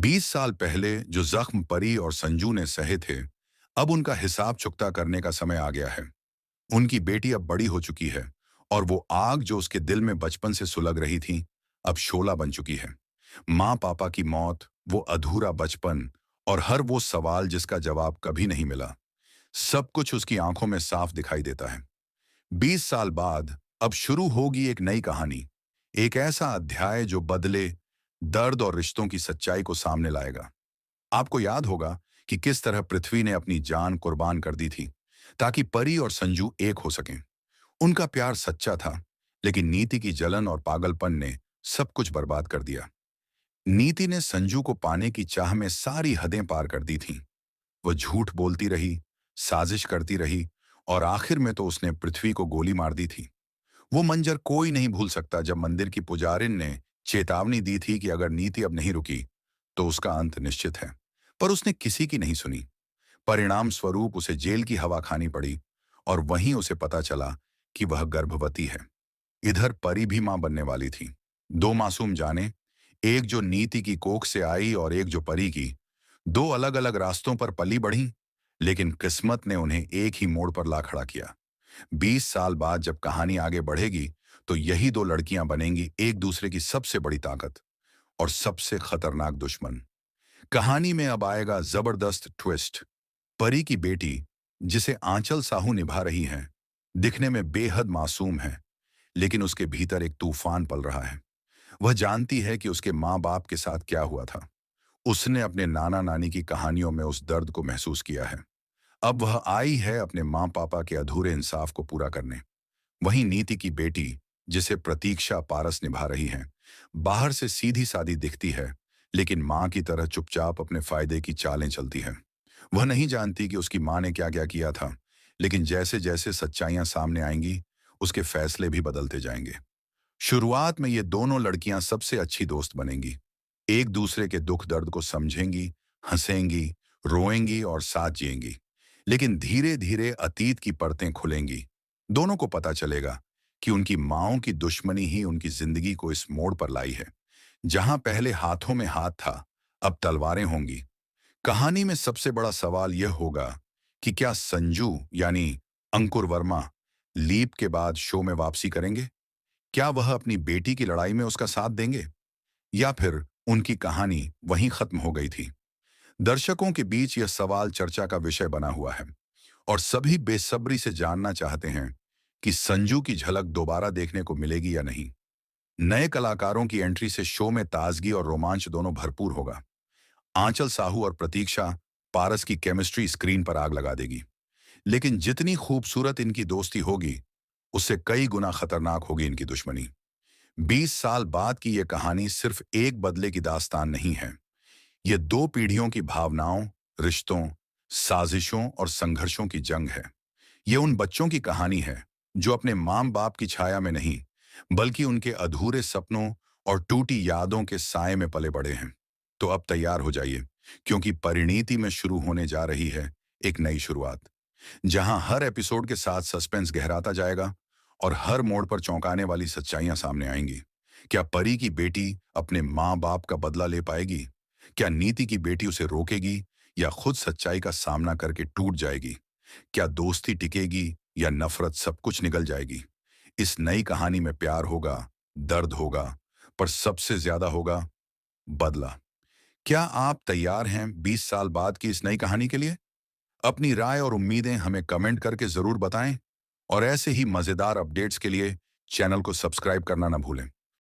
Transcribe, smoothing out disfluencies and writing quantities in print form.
20 साल पहले जो जख्म परी और संजू ने सहे थे, अब उनका हिसाब चुकता करने का समय आ गया है। उनकी बेटी अब बड़ी हो चुकी है और वो आग जो उसके दिल में बचपन से सुलग रही थी, अब शोला बन चुकी है। माँ पापा की मौत, वो अधूरा बचपन और हर वो सवाल जिसका जवाब कभी नहीं मिला, सब कुछ उसकी आंखों में साफ दिखाई देता है। 20 साल बाद अब शुरू होगी एक नई कहानी, एक ऐसा अध्याय जो बदले, दर्द और रिश्तों की सच्चाई को सामने लाएगा। आपको याद होगा कि किस तरह पृथ्वी ने अपनी जान कुर्बान कर दी थी ताकि परी और संजू एक हो सकें। उनका प्यार सच्चा था, लेकिन नीति की जलन और पागलपन ने सब कुछ बर्बाद कर दिया। नीति ने संजू को पाने की चाह में सारी हदें पार कर दी थीं। वह झूठ बोलती रही, साजिश करती रही और आखिर में तो उसने पृथ्वी को गोली मार दी थी। वो मंजर कोई नहीं भूल सकता जब मंदिर की पुजारिन ने चेतावनी दी थी कि अगर नीति अब नहीं रुकी तो उसका अंत निश्चित है। पर उसने किसी की नहीं सुनी। परिणाम स्वरूप उसे जेल की हवा खानी पड़ी और वहीं उसे पता चला कि वह गर्भवती है। इधर परी भी मां बनने वाली थी। दो मासूम जाने, एक जो नीति की कोख से आई और एक जो परी की। दो अलग अलग रास्तों पर पली बढ़ी, लेकिन किस्मत ने उन्हें एक ही मोड़ पर ला खड़ा किया। 20 साल बाद जब कहानी आगे बढ़ेगी, तो यही दो लड़कियां बनेंगी एक दूसरे की सबसे बड़ी ताकत और सबसे खतरनाक दुश्मन। कहानी में अब आएगा जबरदस्त ट्विस्ट। परी की बेटी, जिसे आंचल साहू निभा रही है, दिखने में बेहद मासूम है, लेकिन उसके भीतर एक तूफान पल रहा है। वह जानती है कि उसके माँ बाप के साथ क्या हुआ था। उसने अपने नाना नानी की कहानियों में उस दर्द को महसूस किया है। अब वह आई है अपने माँ पापा के अधूरे इंसाफ को पूरा करने। वहीं नीति की बेटी, जिसे प्रतीक्षा पारस निभा रही है, बाहर से सीधी सादी दिखती है, लेकिन मां की तरह चुपचाप अपने फायदे की चालें चलती है। वह नहीं जानती कि उसकी मां ने क्या क्या किया था, लेकिन जैसे जैसे सच्चाइयां सामने आएंगी, उसके फैसले भी बदलते जाएंगे। शुरुआत में ये दोनों लड़कियां सबसे अच्छी दोस्त बनेंगी। एक दूसरे के दुख दर्द को समझेंगी, हंसेंगी, रोएंगी और साथ जिएंगी। लेकिन धीरे धीरे अतीत की परतें खुलेंगी। दोनों को पता चलेगा कि उनकी माओं की दुश्मनी ही उनकी जिंदगी को इस मोड़ पर लाई है। जहां पहले हाथों में हाथ था, अब तलवारें होंगी। कहानी में सबसे बड़ा सवाल यह होगा कि क्या संजू यानी अंकुर वर्मा लीप के बाद शो में वापसी करेंगे? क्या वह अपनी बेटी की लड़ाई में उसका साथ देंगे, या फिर उनकी कहानी वहीं खत्म हो गई थी? दर्शकों के बीच यह सवाल चर्चा का विषय बना हुआ है और सभी बेसब्री से जानना चाहते हैं कि संजू की झलक दोबारा देखने को मिलेगी या नहीं। नए कलाकारों की एंट्री से शो में ताजगी और रोमांच दोनों भरपूर होगा। आंचल साहू और प्रतीक्षा पारस की केमिस्ट्री स्क्रीन पर आग लगा देगी। लेकिन जितनी खूबसूरत इनकी दोस्ती होगी, उससे कई गुना खतरनाक होगी इनकी दुश्मनी। 20 साल बाद की यह कहानी सिर्फ एक बदले की दास्तान नहीं है। ये दो पीढ़ियों की भावनाओं, रिश्तों, साजिशों और संघर्षों की जंग है। ये उन बच्चों की कहानी है जो अपने माँ बाप की छाया में नहीं, बल्कि उनके अधूरे सपनों और टूटी यादों के साए में पले बड़े हैं। तो अब तैयार हो जाइए, क्योंकि परिणीति में शुरू होने जा रही है एक नई शुरुआत, जहां हर एपिसोड के साथ सस्पेंस गहराता जाएगा और हर मोड़ पर चौंकाने वाली सच्चाइयां सामने आएंगी। क्या परी की बेटी अपने माँ बाप का बदला ले पाएगी? क्या नीति की बेटी उसे रोकेगी या खुद सच्चाई का सामना करके टूट जाएगी? क्या दोस्ती टिकेगी या नफरत सब कुछ निगल जाएगी? इस नई कहानी में प्यार होगा, दर्द होगा, पर सबसे ज्यादा होगा बदला। क्या आप तैयार हैं 20 साल बाद की इस नई कहानी के लिए? अपनी राय और उम्मीदें हमें कमेंट करके जरूर बताएं और ऐसे ही मजेदार अपडेट्स के लिए चैनल को सब्सक्राइब करना ना भूलें।